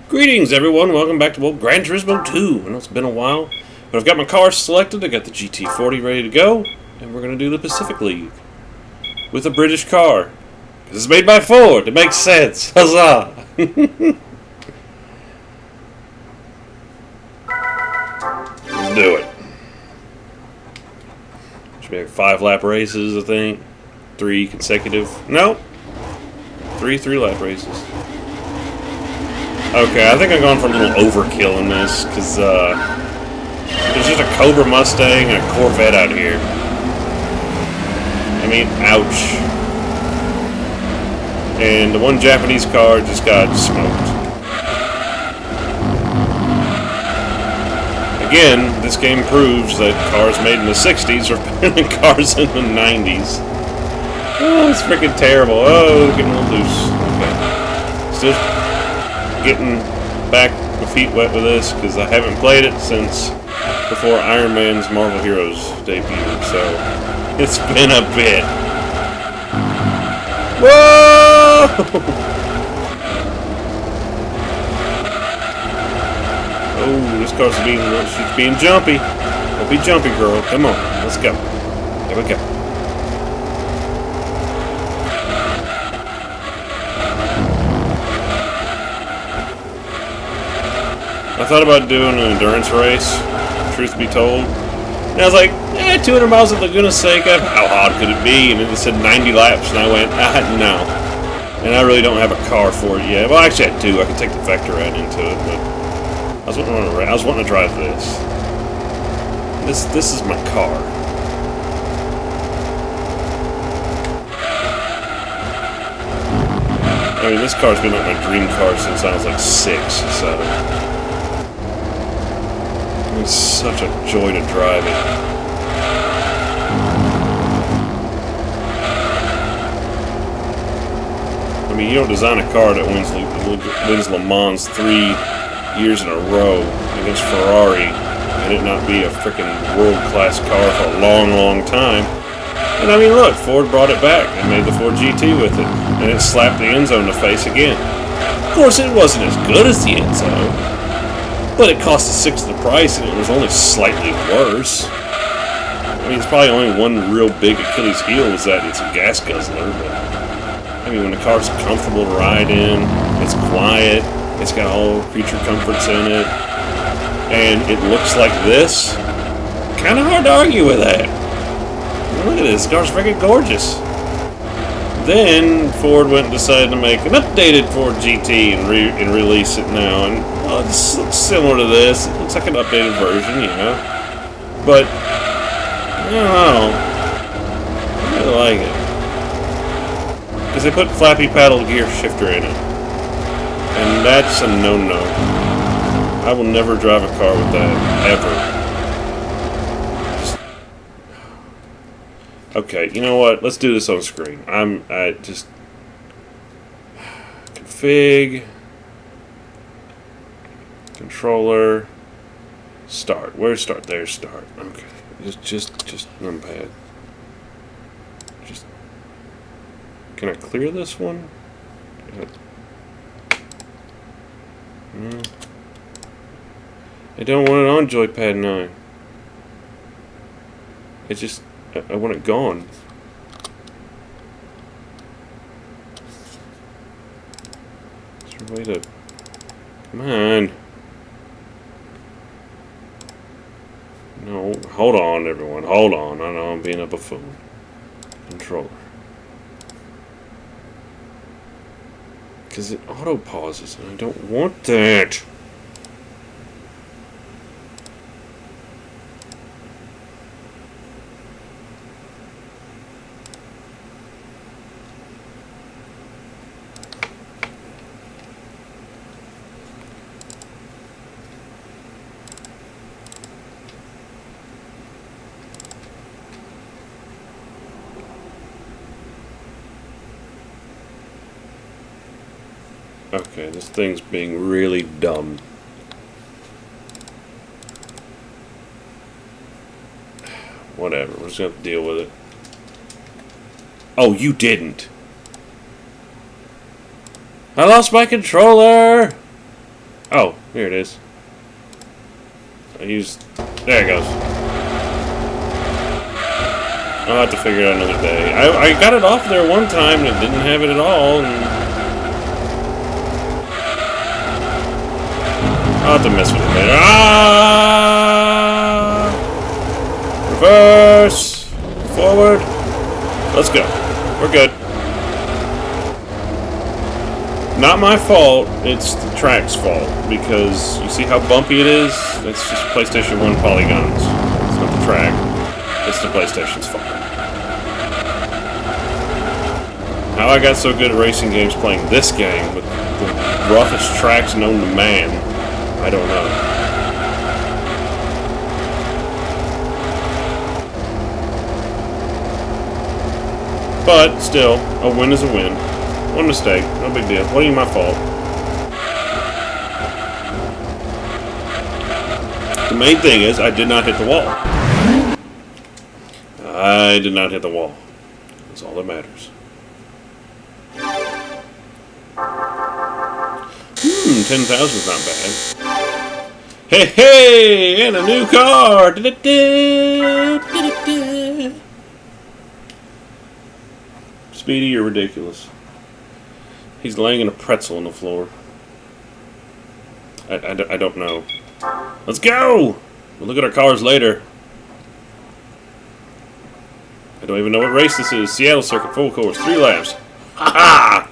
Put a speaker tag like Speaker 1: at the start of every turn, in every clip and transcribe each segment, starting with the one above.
Speaker 1: Greetings, everyone. Welcome back to Gran Turismo 2. I know it's been a while, but I've got my car selected. I got the GT40 ready to go, and we're going to do the Pacific League with a British car. Because it's made by Ford. It makes sense. Huzzah! Let's do it. Should be like 5-lap races, I think. 3 consecutive. No. 3 3-lap races. Okay, I think I'm going for a little overkill in this, because there's just a Cobra Mustang and a Corvette out here. I mean, ouch. And the one Japanese car just got smoked. Again, this game proves that cars made in the 60s are better than cars in the 90s. Oh, it's freaking terrible. Oh, getting a little loose. Okay. Still getting back my feet wet with this because I haven't played it since before Iron Man's Marvel Heroes debut, so it's been a bit. Whoa! Oh, this car's she's being jumpy. Don't be jumpy, girl. Come on, let's go. Here we go. I thought about doing an endurance race, truth be told. And I was like, 200 miles at Laguna's sake, how hard could it be? And it said 90 laps, and I went, no. And I really don't have a car for it yet. Well, actually I do. I could take the Vector right into it, but I was wanting to drive this. This is my car. I mean, this car's been like my dream car since I was like 6, so it's such a joy to drive it. I mean, you don't design a car that wins Le Mans 3 years in a row against Ferrari and it not be a freaking world-class car for a long, long time. And I mean, look, Ford brought it back and made the Ford GT with it, and it slapped the Enzo in the face again. Of course, it wasn't as good as the Enzo. But it cost a 1/6 of the price, and it was only slightly worse. I mean, it's probably only one real big Achilles heel is that it's a gas guzzler. But I mean, when the car's comfortable to ride in, it's quiet, it's got all creature comforts in it, and it looks like this, kind of hard to argue with that. Look at this, car's freaking gorgeous. Then Ford went and decided to make an updated Ford GT and release it now, and well, it looks similar to this. It looks like an updated version, you know. But I don't know. I really like it because they put flappy paddle gear shifter in it, and that's a no-no. I will never drive a car with that ever. Okay, you know what? Let's do this on screen. I just config, controller, start. Where's start? There's start. Okay, just numpad. Just can I clear this one? I don't want it on Joypad 9. It just. I want it gone. Is there a way to... Come on. No, hold on, everyone. Hold on. I know I'm being a buffoon. Controller. Because it auto pauses, and I don't want that. Okay, this thing's being really dumb. Whatever, we're just gonna have to deal with it. Oh, you didn't. I lost my controller! Oh, here it is. There it goes. I'll have to figure it out another day. I got it off there one time and it didn't have it at all. And I'll have to mess with it later. Ah! Reverse! Forward! Let's go. We're good. Not my fault, it's the track's fault. Because you see how bumpy it is? It's just PlayStation 1 polygons. It's not the track. It's the PlayStation's fault. How I got so good at racing games playing this game with the roughest tracks known to man, I don't know. But, still, a win is a win. One mistake, no big deal. What ain't my fault? The main thing is, I did not hit the wall. I did not hit the wall. That's all that matters. 10,000 is not bad. Hey, hey! And a new car! Speedy, you're ridiculous. He's laying in a pretzel on the floor. I don't know. Let's go! We'll look at our cars later. I don't even know what race this is. Seattle Circuit, full course, 3 laps. Ha ha!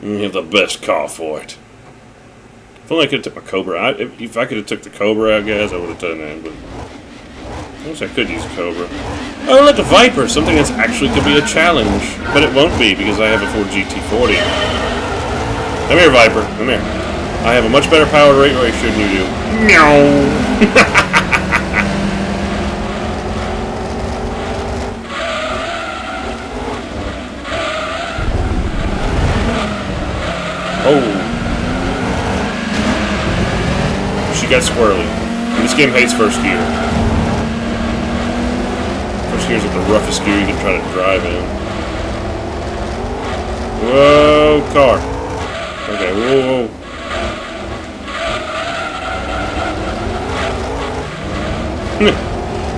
Speaker 1: You have the best car for it. If only I could have took my Cobra. If I could have took the Cobra, I guess I would have done that. But I wish I could use a Cobra. Oh, look, a Viper! Something that's actually could be a challenge. But it won't be, because I have a Ford GT40. Come here, Viper. Come here. I have a much better power to rate ratio than you do. Meow! Oh. She got squirrely. And this game hates first gear. First gear is like the roughest gear you can try to drive in. Whoa, car. Okay, whoa.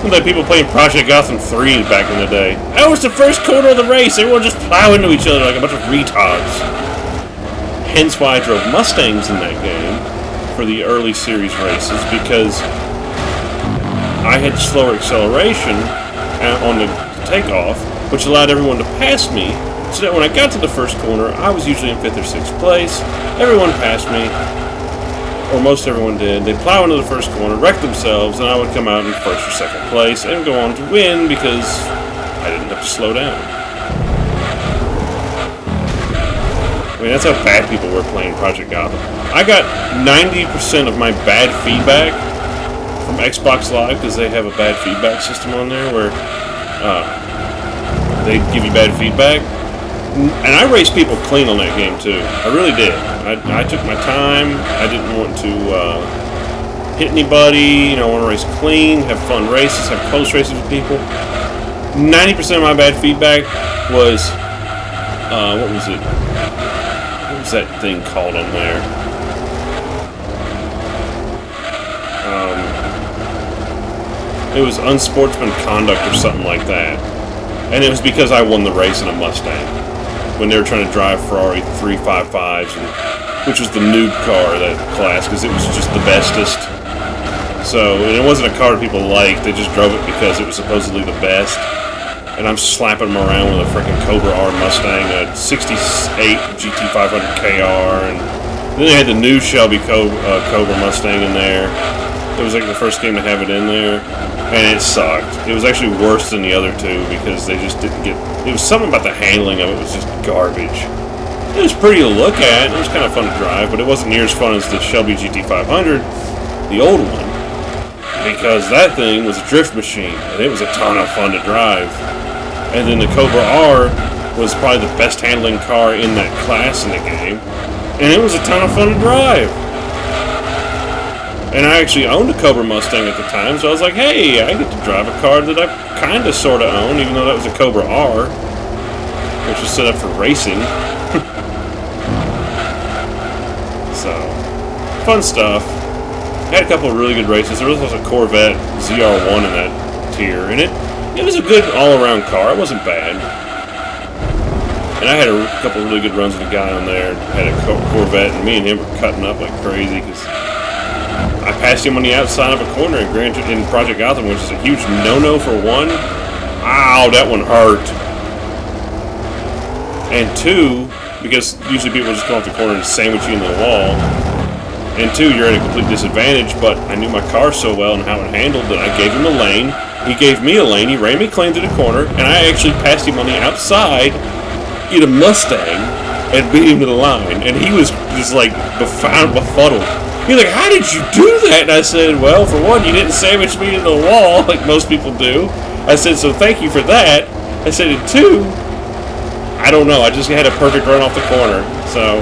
Speaker 1: Like people playing Project Gotham 3 back in the day. That was the first corner of the race. Everyone just plow into each other like a bunch of retards. Hence why I drove Mustangs in that game for the early series races, because I had slower acceleration on the takeoff, which allowed everyone to pass me, so that when I got to the first corner, I was usually in 5th or 6th place. Everyone passed me, or most everyone did. They'd plow into the first corner, wreck themselves, and I would come out in 1st or 2nd place and go on to win because I didn't have to slow down. I mean, that's how bad people were playing Project Gotham. I got 90% of my bad feedback from Xbox Live, because they have a bad feedback system on there where they give you bad feedback. And I raced people clean on that game, too. I really did. I took my time. I didn't want to hit anybody. I want to race clean, have fun races, have close races with people. 90% of my bad feedback was, what was it? What was that thing called on there? It was unsportsman conduct or something like that. And it was because I won the race in a Mustang when they were trying to drive Ferrari 355s, which was the noob car of that class, because it was just the bestest. So, and it wasn't a car that people liked, they just drove it because it was supposedly the best. And I'm slapping them around with a freaking Cobra R Mustang, a 68 GT500 KR, and then they had the new Shelby Cobra Mustang in there. It was like the first game to have it in there, and it sucked. It was actually worse than the other two because they just didn't get... It was something about the handling of it was just garbage. It was pretty to look at, it was kind of fun to drive, but it wasn't near as fun as the Shelby GT500, the old one, because that thing was a drift machine, and it was a ton of fun to drive. And then the Cobra R was probably the best handling car in that class in the game, and it was a ton of fun to drive. And I actually owned a Cobra Mustang at the time, so I was like, hey, I get to drive a car that I kind of sort of own, even though that was a Cobra R, which was set up for racing. So, fun stuff. I had a couple of really good races. There was also a Corvette ZR1 in that tier, and it was a good all-around car. It wasn't bad. And I had a couple of really good runs with a guy on there. Had a Corvette, and me and him were cutting up like crazy because I passed him on the outside of a corner in Project Gotham, which is a huge no-no for one. Ow, that one hurt. And two, because usually people just come off the corner and sandwich you into the wall. And two, you're at a complete disadvantage, but I knew my car so well and how it handled that I gave him a lane. He gave me a lane. He ran me clean to the corner, and I actually passed him on the outside in a Mustang and beat him to the line. And he was just like befuddled. He's like, "How did you do that?" And I said, "Well, for one, you didn't sandwich me into the wall like most people do." I said, "So thank you for that." I said, "And two, I don't know. I just had a perfect run off the corner." So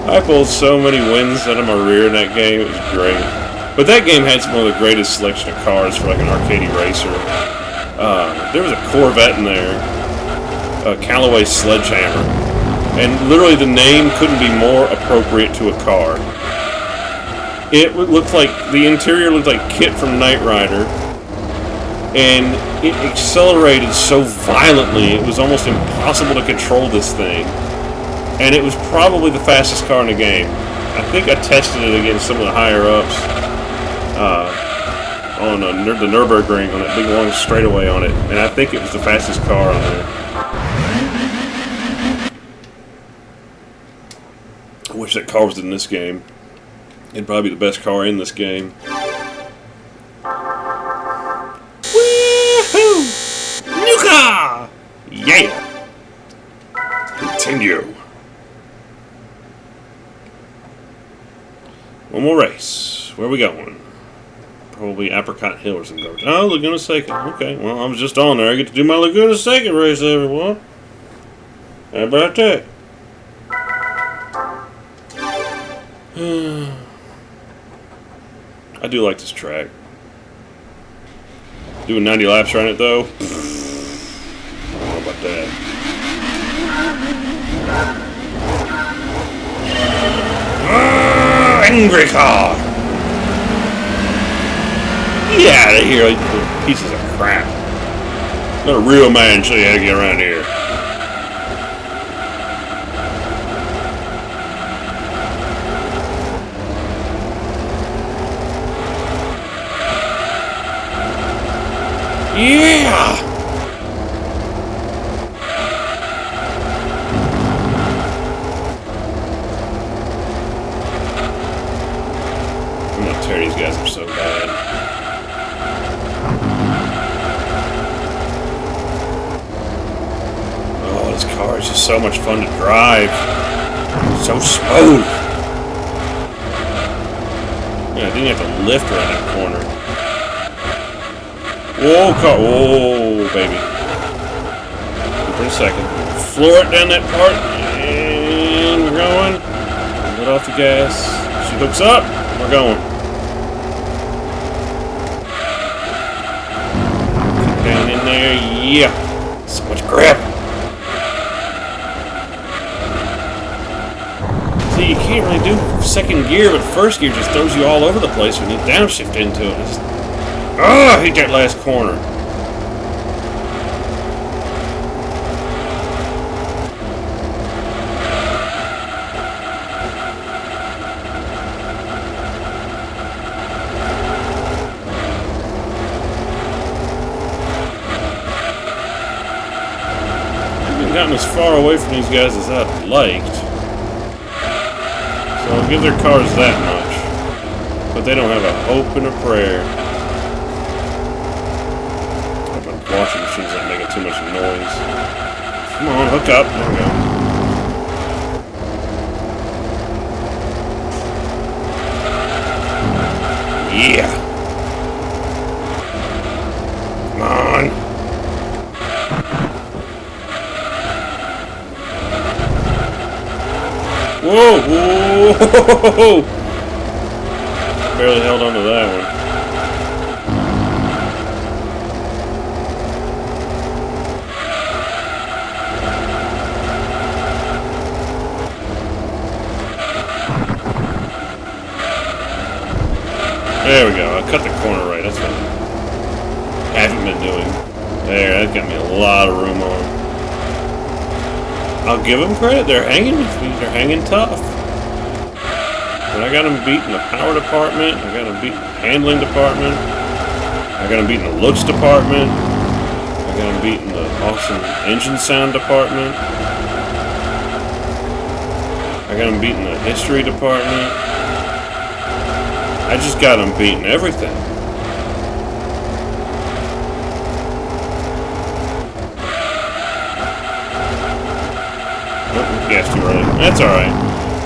Speaker 1: I pulled so many wins out of my rear in that game. It was great. But that game had some of the greatest selection of cars for like an arcade racer. There was a Corvette in there, a Callaway Sledgehammer, and literally the name couldn't be more appropriate to a car. It looked like, the interior looked like Kit from Knight Rider, and it accelerated so violently it was almost impossible to control this thing. And it was probably the fastest car in the game. I think I tested it against some of the higher-ups on the Nürburgring, on that big long straightaway on it, and I think it was the fastest car on there. I wish that car was in this game. It'd probably be the best car in this game. Woohoo! New car! Yeah! Continue. One more race. Where are we going? Probably Apricot Hill or something. Oh, Laguna Seca. Okay, well, I was just on there. I get to do my Laguna Seca race, everyone. How about that? I do like this track. Doing 90 laps around it, though. I don't know about that. Angry car! Get out of here, you pieces of crap. Let a real man show you how to get around here. Yeah! I'm gonna tear these guys up so bad. Oh, this car is just so much fun to drive. So smooth. Yeah, I didn't have to lift around that corner. Whoa, car. Whoa, baby. For a second. Floor it down that part. And we're going. Let off the gas. She hooks up. We're going. Down in there. Yeah. So much grip. See, you can't really do second gear, but first gear just throws you all over the place when you downshift into it. Oh, I hate that last corner. I haven't gotten as far away from these guys as I'd liked. So I'll give their cars that much. But they don't have a hope and a prayer. Washing machine's not making too much noise. Come on, hook up. There we go. Yeah. Come on. Whoa, whoa. Barely held on to that one. There we go. I cut the corner right. That's what I haven't been doing. There, that got me a lot of room on. I'll give them credit. They're hanging with me. They're hanging tough. But I got them beat in the power department. I got them beat in the handling department. I got them beat in the looks department. I got them beat in the awesome engine sound department. I got them beat in the history department. I just got them beat in everything. Oh, gas too early. That's alright.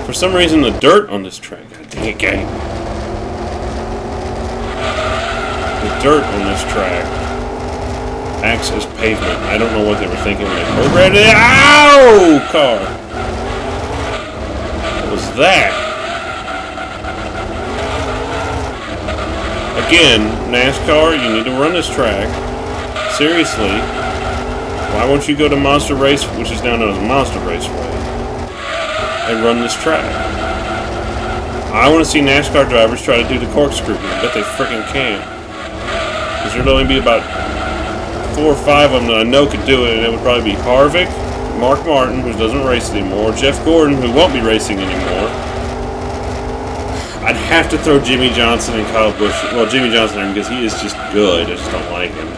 Speaker 1: For some reason, the dirt on this track. God dang it, gang. The dirt on this track acts as pavement. I don't know what they were thinking when they programmed it. Ow! Car. What was that? Again, NASCAR, you need to run this track. Seriously. Why won't you go to Monster Race, which is now known as Monster Raceway, and run this track? I want to see NASCAR drivers try to do the corkscrew. I bet they freaking can. Because there'd only be about 4 or 5 of them that I know could do it, and it would probably be Harvick, Mark Martin, who doesn't race anymore, Jeff Gordon, who won't be racing anymore. I'd have to throw Jimmy Johnson and Kyle Busch. Well, Jimmy Johnson in because he is just good. I just don't like him.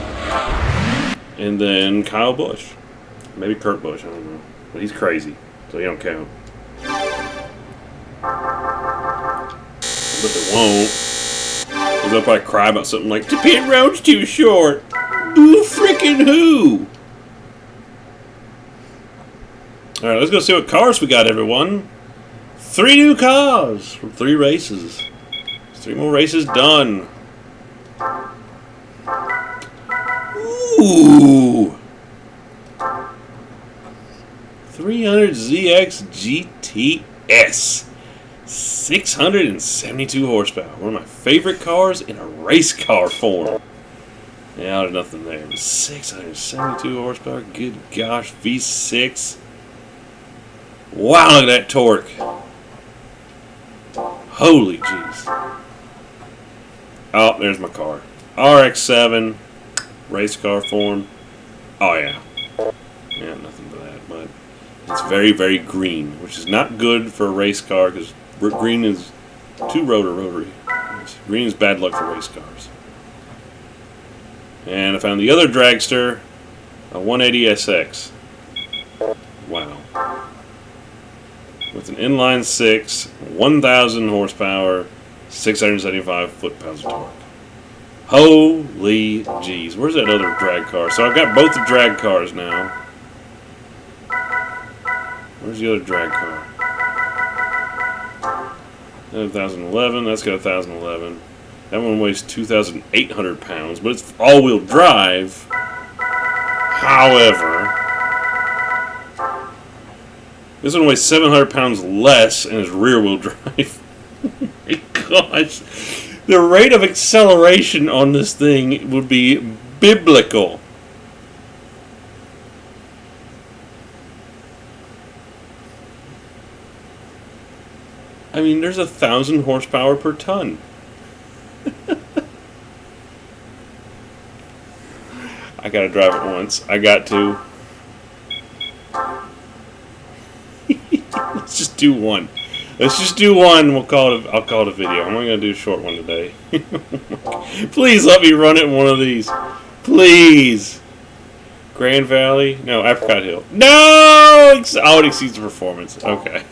Speaker 1: And then Kyle Busch. Maybe Kurt Busch, I don't know. But he's crazy, so he don't count. But they won't. Because they'll probably cry about something like, the pit road's too short. Boo frickin' who? Alright, let's go see what cars we got, everyone. 3 new cars from 3 races. 3 more races done. Ooh. 300ZX GTS. 672 horsepower. One of my favorite cars in a race car form. Yeah, there's nothing there. But 672 horsepower. Good gosh. V6. Wow, look at that torque. Holy jeez. Oh, there's my car. RX-7. Race car form. Oh, yeah. Yeah, nothing but that. But it's very, very green, which is not good for a race car because green is rotary. Green is bad luck for race cars. And I found the other dragster, a 180SX. Wow. With an inline 6, 1,000 horsepower, 675 foot-pounds of torque. Holy jeez. Where's that other drag car? So I've got both the drag cars now. Where's the other drag car? 1,011. That's got 1,011. That one weighs 2,800 pounds, but it's all-wheel drive. However, this one weighs 700 pounds less and is rear-wheel drive. Oh my gosh. The rate of acceleration on this thing would be biblical. I mean, there's 1,000 horsepower per ton. I gotta drive it once. I got to. Let's just do one. Let's just do one. We'll call it. I'll call it a video. I'm only gonna do a short one today. Please let me run it in one of these. Please. Grand Valley? No, Apricot Hill. No! Oh, it exceeds the performance. Okay.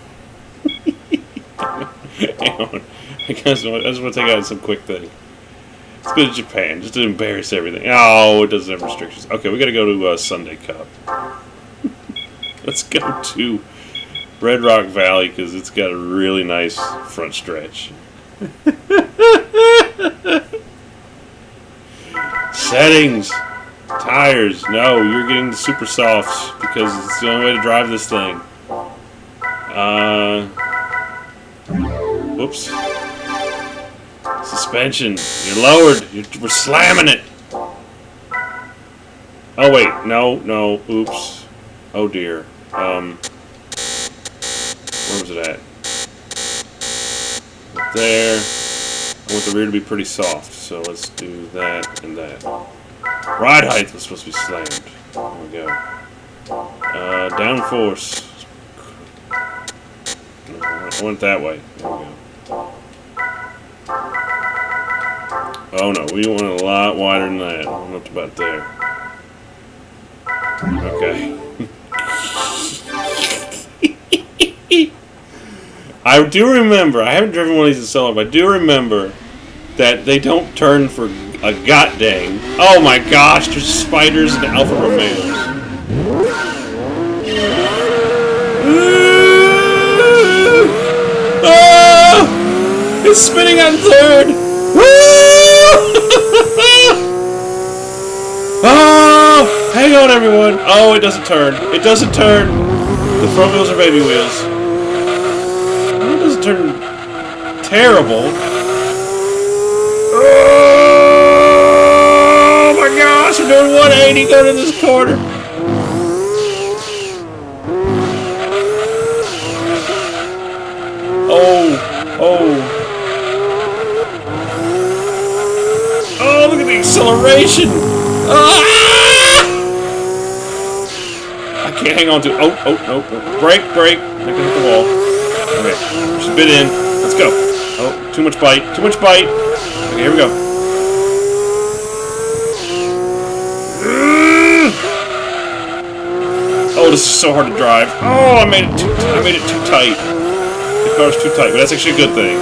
Speaker 1: Hang on. I just want to take out some quick thing. Let's go to Japan, just to embarrass everything. Oh, it doesn't have restrictions. Okay, we gotta go to Sunday Cup. Let's go to Red Rock Valley, because it's got a really nice front stretch. Settings. Tires. No, you're getting the super softs, because it's the only way to drive this thing. Whoops. Suspension. You're lowered. We're slamming it. Oh, wait. No. Oops. Oh, dear. Where was it at? Up there. I want the rear to be pretty soft, so let's do that and that. Ride height was supposed to be slammed. There we go. Downforce. I went that way. There we go. Oh no, we want it a lot wider than that. I'm up to about there. Okay. I do remember, I haven't driven one of these in so long, but I do remember that they don't turn for a goddamn. Oh my gosh, there's spiders and Alfa Romeos. Oh, it's spinning on third. Oh, hang on everyone. Oh, it doesn't turn. It doesn't turn. The front wheels are baby wheels. Oh, it doesn't turn terrible. Oh my gosh, we're doing 180 going to this corner. Oh, look at the acceleration. Ah! I can't hang on to it. Oh, no. Brake. I can hit the wall. Okay, just bit in. Let's go. Oh, too much bite. Okay, here we go. Oh, this is so hard to drive. Oh, I made it too tight. The car's too tight, but that's actually a good thing.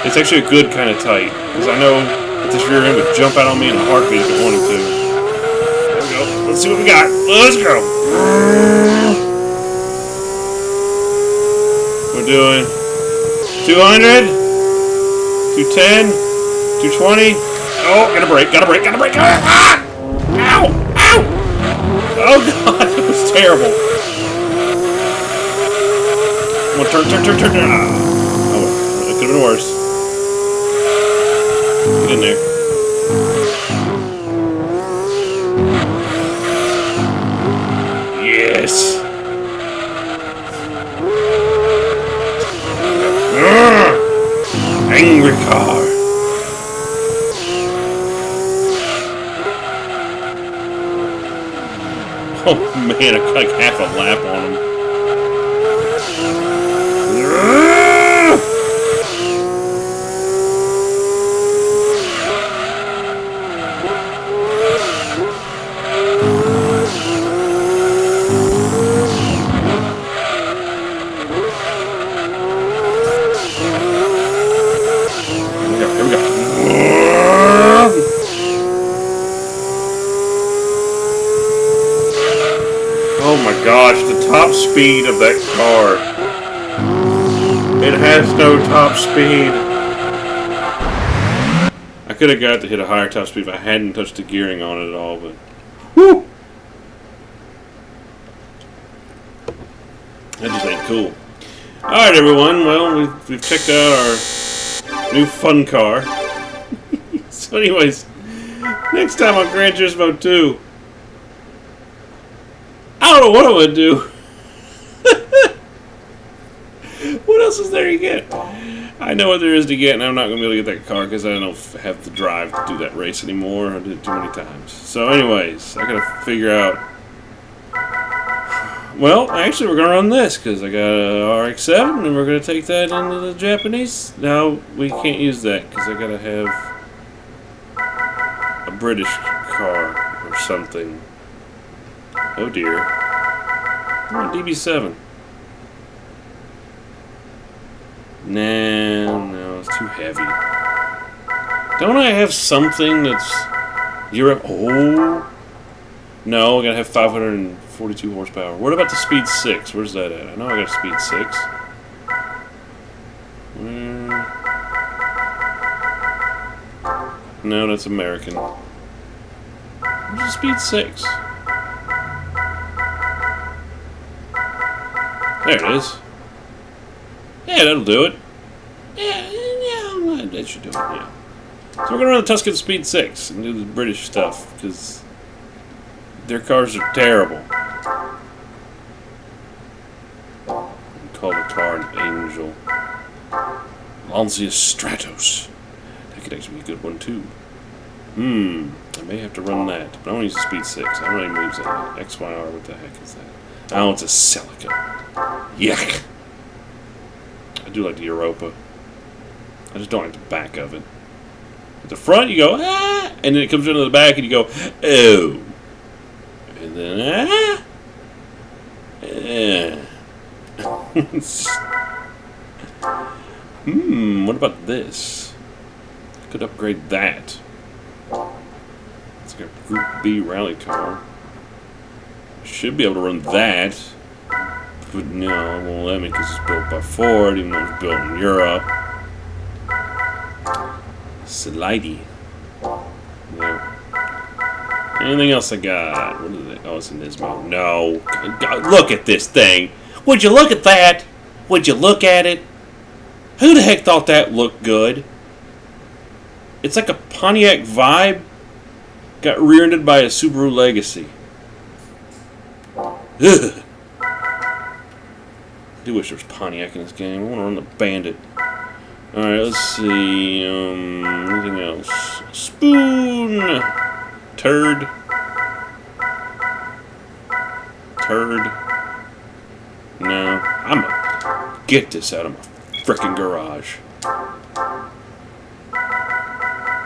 Speaker 1: It's actually a good kind of tight, because I know that this rear end would jump out on me in a heartbeat if it wanted to. There we go. Let's see what we got. Let's go. We're doing 200, 210, 220. Oh, gotta brake. Ah! Ow! Oh god, it was terrible. Come on, turn. Oh, it could have been worse. Get in there. Yes. Angry car. Oh man, I got like half a lap on him. Here we go. Oh my gosh, the top speed of that car. It has no top speed. I could have got to hit a higher top speed if I hadn't touched the gearing on it at all, but whew! That just ain't cool. Alright everyone, well, we've checked out our new fun car. So anyways, next time on Gran Turismo 2, I don't know what I'm going to do. What else is there to get? I know what there is to get, and I'm not going to be able to get that car because I don't have the drive to do that race anymore. I did it too many times. So anyways, I got to figure out... Well, actually, we're going to run this because I got a RX-7, and we're going to take that into the Japanese. No, we can't use that because I got to have a British car or something. Oh dear. Oh, DB7. No, it's too heavy. Don't I have something that's Europe? Oh. No, I gotta have 542 horsepower. What about the Speed 6? Where's that at? I know I got a Speed 6. No, that's American. Where's the Speed 6? There it is. Yeah, that'll do it. Yeah, that should do it, yeah. So we're going to run the Tuscan Speed 6 and do the British stuff, because their cars are terrible. We call the car an Angel. Lancia Stratos. could actually be a good one, too. I may have to run that. But I want to use the Speed 6. I don't know any moves that. XYR, what the heck is that? Oh, it's a Celica. Yuck. I do like the Europa. I just don't like the back of it. At the front, you go, ah! And then it comes into the back, and you go, oh. And then, ah! What about this? Could upgrade that. It's like a Group B rally car. Should be able to run that. But no, it won't let me because it's built by Ford, even though it's built in Europe. Slidey. Yeah. Anything else I got? What is it? Oh, it's an Nismo. No. God, look at this thing. Would you look at that? Would you look at it? Who the heck thought that looked good? It's like a Pontiac vibe. Got rear-ended by a Subaru Legacy. Ugh. I do wish there was Pontiac in this game. I want to run the Bandit. Alright, let's see. Anything else? Spoon! Turd. No. I'm gonna get this out of my frickin' garage.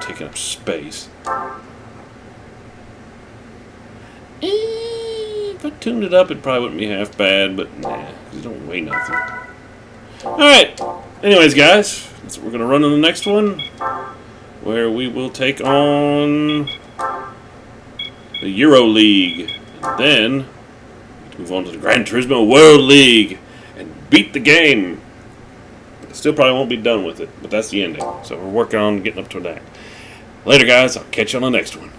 Speaker 1: Taking up space. If I tuned it up, it probably wouldn't be half bad, but nah, because it don't weigh nothing. Alright. Anyways, guys, that's what we're going to run in the next one, where we will take on the Euro League. And then move on to the Gran Turismo World League and beat the game. Still probably won't be done with it, but that's the ending. So we're working on getting up to that. Later, guys. I'll catch you on the next one.